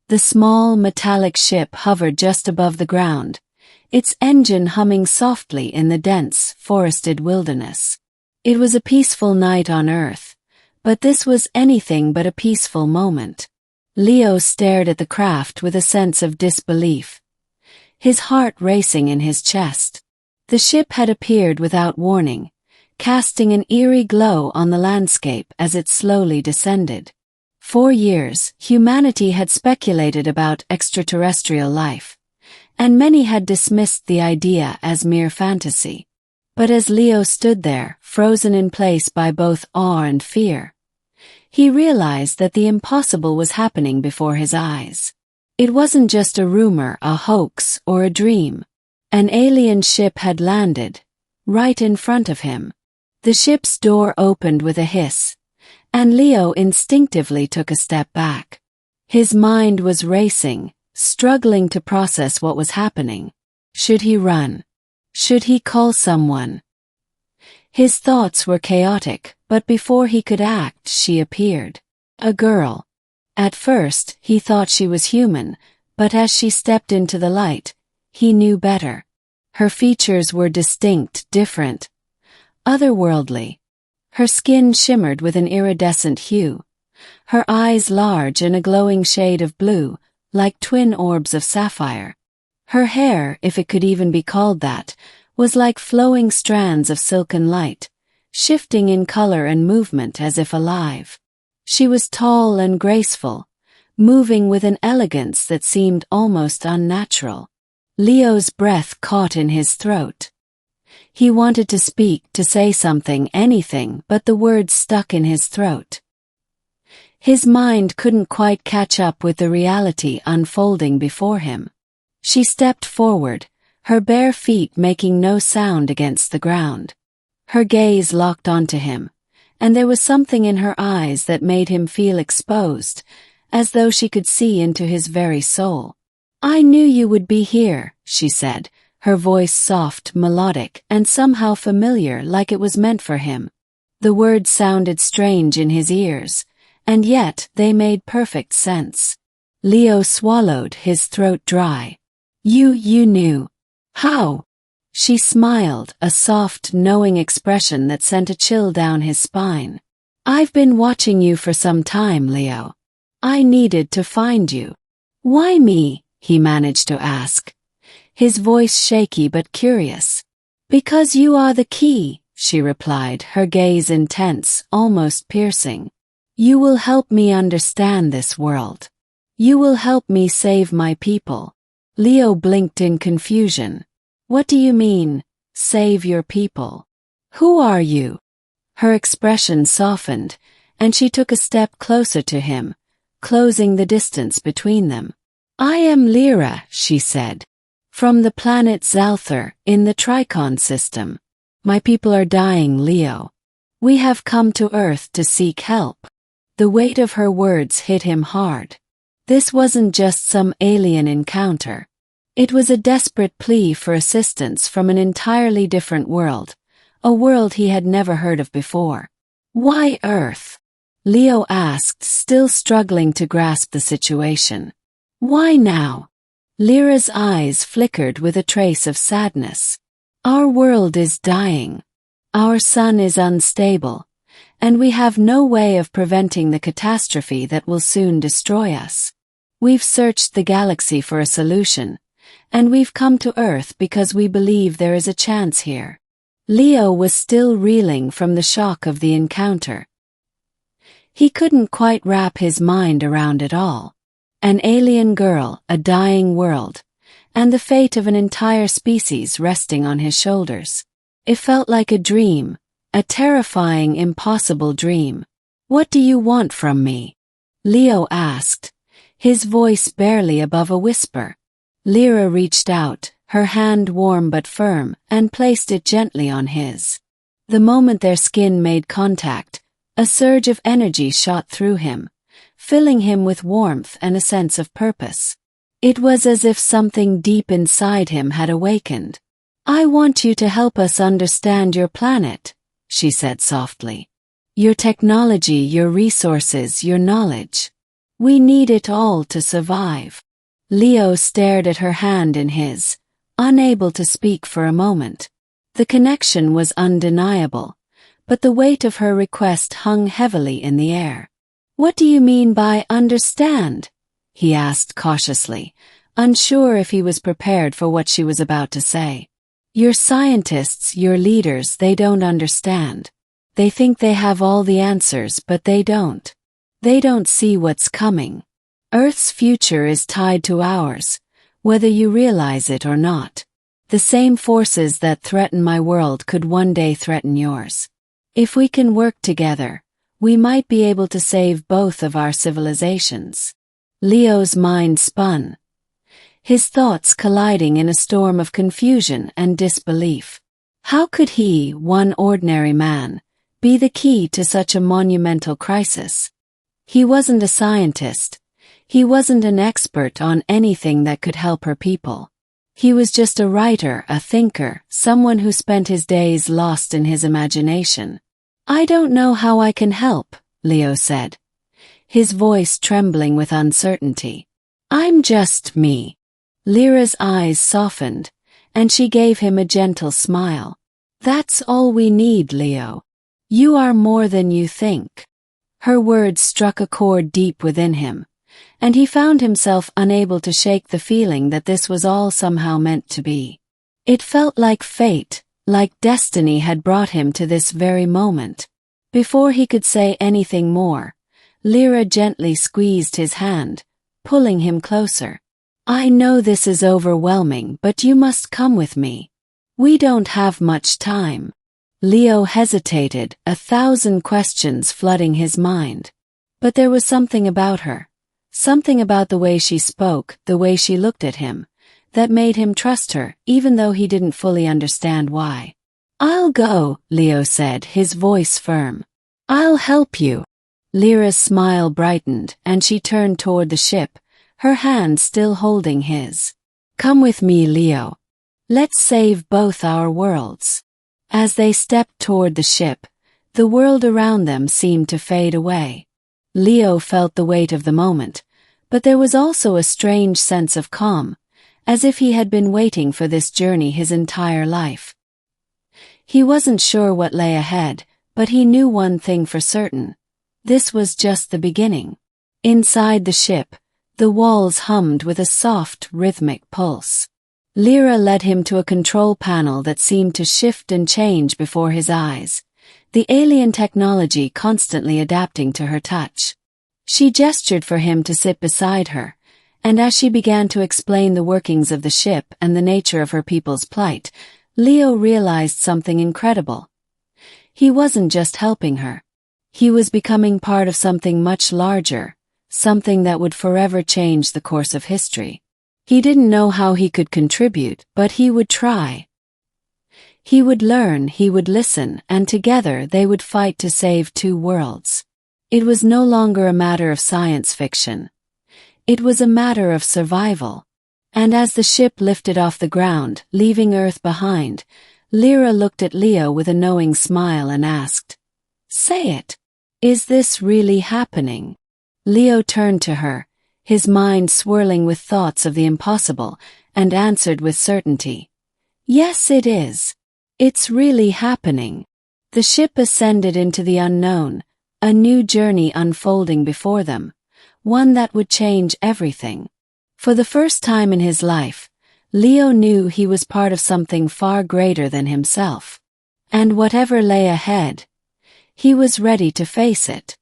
The small metallic ship hovered just above the ground, its engine humming softly in the dense, forested wilderness. It was a peaceful night on Earth, but this was anything but a peaceful moment. Leo stared at the craft with a sense of disbelief, his heart racing in his chest. The ship had appeared without warning, casting an eerie glow on the landscape as it slowly descended. For years, humanity had speculated about extraterrestrial life, and many had dismissed the idea as mere fantasy. But as Leo stood there, frozen in place by both awe and fear, he realized that the impossible was happening before his eyes. It wasn't just a rumor, a hoax, or a dream. An alien ship had landed, right in front of him. The ship's door opened with a hiss, and Leo instinctively took a step back. His mind was racing, struggling to process what was happening. Should he run? Should he call someone? His thoughts were chaotic, but before he could act, she appeared. A girl. At first, he thought she was human, but as she stepped into the light, he knew better. Her features were distinct, different, otherworldly. Her skin shimmered with an iridescent hue, her eyes large in a glowing shade of blue, like twin orbs of sapphire. Her hair, if it could even be called that, was like flowing strands of silken light, shifting in color and movement as if alive. She was tall and graceful, moving with an elegance that seemed almost unnatural. Leo's breath caught in his throat. He wanted to speak, to say something, anything, but the words stuck in his throat. His mind couldn't quite catch up with the reality unfolding before him. She stepped forward, her bare feet making no sound against the ground. Her gaze locked onto him, and there was something in her eyes that made him feel exposed, as though she could see into his very soul. "I knew you would be here," she said, her voice soft, melodic, and somehow familiar, like it was meant for him. The words sounded strange in his ears, and yet they made perfect sense. Leo swallowed, his throat dry. You knew. How?" She smiled, a soft, knowing expression that sent a chill down his spine. "I've been watching you for some time, Leo. I needed to find you." "Why me?" he managed to ask, his voice shaky but curious. "Because you are the key," she replied, her gaze intense, almost piercing. "You will help me understand this world. You will help me save my people." Leo blinked in confusion. "What do you mean, save your people? Who are you?" Her expression softened, and she took a step closer to him, closing the distance between them. "I am Lira," she said, "from the planet Zalthar, in the Tricon system. My people are dying, Leo. We have come to Earth to seek help." The weight of her words hit him hard. This wasn't just some alien encounter. It was a desperate plea for assistance from an entirely different world, a world he had never heard of before. "Why Earth?" Leo asked, still struggling to grasp the situation. "Why now?" Lyra's eyes flickered with a trace of sadness. "Our world is dying. Our sun is unstable, and we have no way of preventing the catastrophe that will soon destroy us. We've searched the galaxy for a solution, and we've come to Earth because we believe there is a chance here." Leo was still reeling from the shock of the encounter. He couldn't quite wrap his mind around it all. An alien girl, a dying world, and the fate of an entire species resting on his shoulders. It felt like a dream, a terrifying, impossible dream. "What do you want from me?" Leo asked, his voice barely above a whisper. Lira reached out, her hand warm but firm, and placed it gently on his. The moment their skin made contact, a surge of energy shot through him, filling him with warmth and a sense of purpose. It was as if something deep inside him had awakened. "I want you to help us understand your planet," she said softly. "Your technology, your resources, your knowledge. We need it all to survive. Leo stared at her hand in his, unable to speak for a moment. The connection was undeniable, but the weight of her request hung heavily in the air. What do you mean by understand? He asked cautiously, unsure if he was prepared for what she was about to say. Your scientists, your leaders, they don't understand. They think they have all the answers, but they don't. They don't see what's coming. Earth's future is tied to ours, whether you realize it or not. The same forces that threaten my world could one day threaten yours. If we can work together, we might be able to save both of our civilizations. Leo's mind spun, his thoughts colliding in a storm of confusion and disbelief. How could he, one ordinary man, be the key to such a monumental crisis? He wasn't a scientist. He wasn't an expert on anything that could help her people. He was just a writer, a thinker, someone who spent his days lost in his imagination. I don't know how I can help, Leo said, his voice trembling with uncertainty. I'm just me. Lyra's eyes softened, and she gave him a gentle smile. That's all we need, Leo. You are more than you think. Her words struck a chord deep within him, and he found himself unable to shake the feeling that this was all somehow meant to be. It felt like fate, like destiny had brought him to this very moment. Before he could say anything more, Lira gently squeezed his hand, pulling him closer. I know this is overwhelming, but you must come with me. We don't have much time. Leo hesitated, 1,000 questions flooding his mind. But there was something about her, something about the way she spoke, the way she looked at him, that made him trust her, even though he didn't fully understand why. I'll go, Leo said, his voice firm. I'll help you. Lyra's smile brightened, and she turned toward the ship, her hand still holding his. Come with me, Leo. Let's save both our worlds. As they stepped toward the ship, the world around them seemed to fade away. Leo felt the weight of the moment, but there was also a strange sense of calm, as if he had been waiting for this journey his entire life. He wasn't sure what lay ahead, but he knew one thing for certain. This was just the beginning. Inside the ship, the walls hummed with a soft, rhythmic pulse. Lira led him to a control panel that seemed to shift and change before his eyes, the alien technology constantly adapting to her touch. She gestured for him to sit beside her, and as she began to explain the workings of the ship and the nature of her people's plight, Leo realized something incredible. He wasn't just helping her. He was becoming part of something much larger, something that would forever change the course of history. He didn't know how he could contribute, but he would try. He would learn, he would listen, and together they would fight to save two worlds. It was no longer a matter of science fiction. It was a matter of survival. And as the ship lifted off the ground, leaving Earth behind, Lira looked at Leo with a knowing smile and asked, Say it. Is this really happening? Leo turned to her, his mind swirling with thoughts of the impossible, and answered with certainty. Yes, it is. It's really happening. The ship ascended into the unknown, a new journey unfolding before them, one that would change everything. For the first time in his life, Leo knew he was part of something far greater than himself. And whatever lay ahead, he was ready to face it.